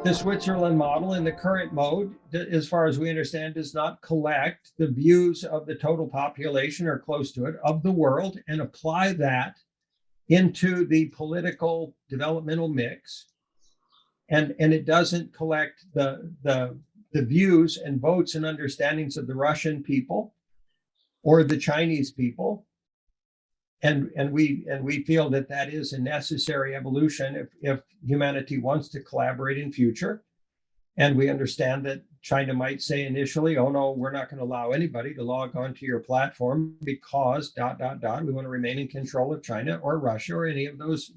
The Switzerland model in the current mode, as far as we understand, does not collect the views of the total population or close to it of the world and apply that into the political developmental mix. And it doesn't collect the views and votes and understandings of the Russian people or the Chinese people. And we feel that that is a necessary evolution if humanity wants to collaborate in future. And we understand that China might say initially, oh no, we're not going to allow anybody to log onto your platform because ... We want to remain in control of China or Russia or any of those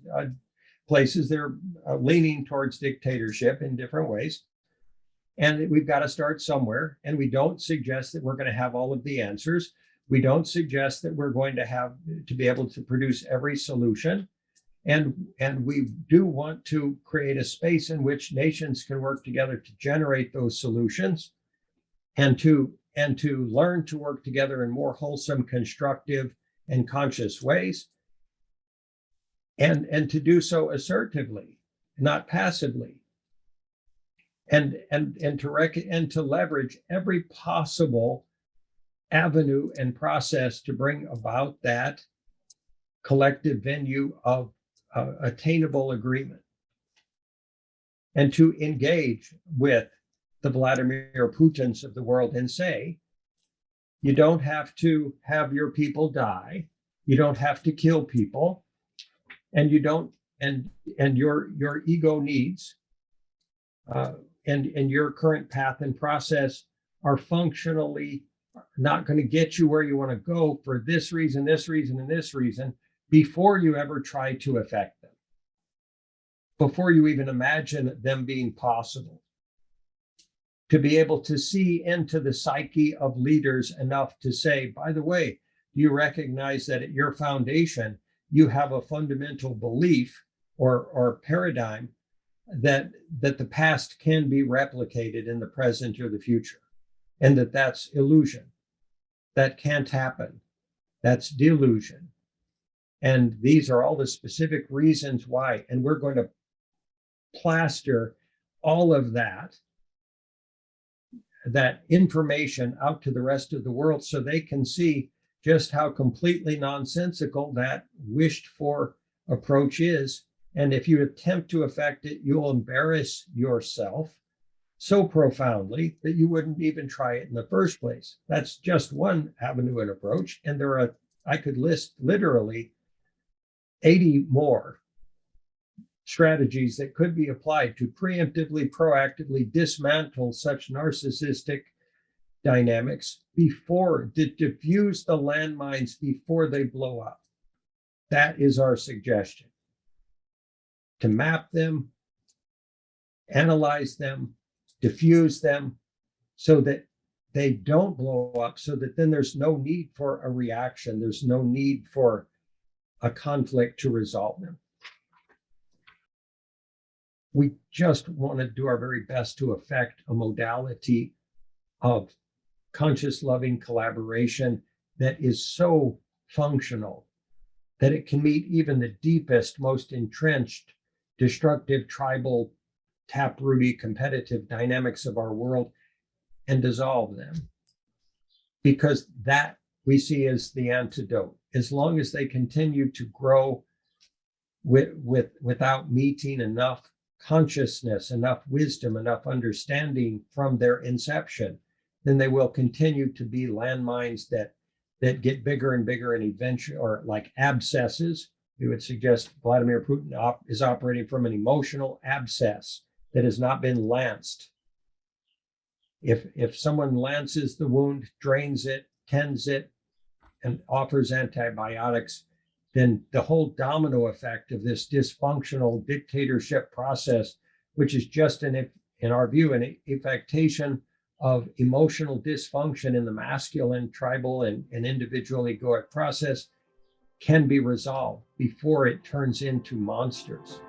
places. They're leaning towards dictatorship in different ways. And we've got to start somewhere. And we don't suggest that we're going to have all of the answers. We don't suggest that we're going to have to be able to produce every solution. And we do want to create a space in which nations can work together to generate those solutions and to learn to work together in more wholesome, constructive, and conscious ways. And to do so assertively, not passively. And to leverage every possible avenue and process to bring about that collective venue of attainable agreement, and to engage with the Vladimir Putins of the world and say, you don't have to have your people die, you don't have to kill people, and you don't, and your ego needs and your current path and process are functionally not going to get you where you want to go for this reason, and this reason, before you ever try to affect them, before you even imagine them being possible. To be able to see into the psyche of leaders enough to say, by the way, do you recognize that at your foundation, you have a fundamental belief or paradigm that the past can be replicated in the present or the future, and that's illusion. That can't happen. That's delusion. And these are all the specific reasons why. And we're going to plaster all of that information out to the rest of the world so they can see just how completely nonsensical that wished for approach is. And if you attempt to affect it, you'll embarrass yourself so profoundly that you wouldn't even try it in the first place. That's just one avenue and approach. And I could list literally 80 more strategies that could be applied to preemptively, proactively dismantle such narcissistic dynamics to diffuse the landmines before they blow up. That is our suggestion. To map them, analyze them, diffuse them so that they don't blow up, so that then there's no need for a reaction. There's no need for a conflict to resolve them. We just want to do our very best to affect a modality of conscious, loving collaboration that is so functional that it can meet even the deepest, most entrenched, destructive, tribal, taprooty, competitive dynamics of our world and dissolve them. Because that we see as the antidote. As long as they continue to grow without meeting enough consciousness, enough wisdom, enough understanding from their inception, then they will continue to be landmines that get bigger and bigger and eventually, or like abscesses. We would suggest Vladimir Putin is operating from an emotional abscess that has not been lanced. If someone lances the wound, drains it, tends it, and offers antibiotics, then the whole domino effect of this dysfunctional dictatorship process, which is just in our view, an affectation of emotional dysfunction in the masculine, tribal, and individual egoic process, can be resolved before it turns into monsters.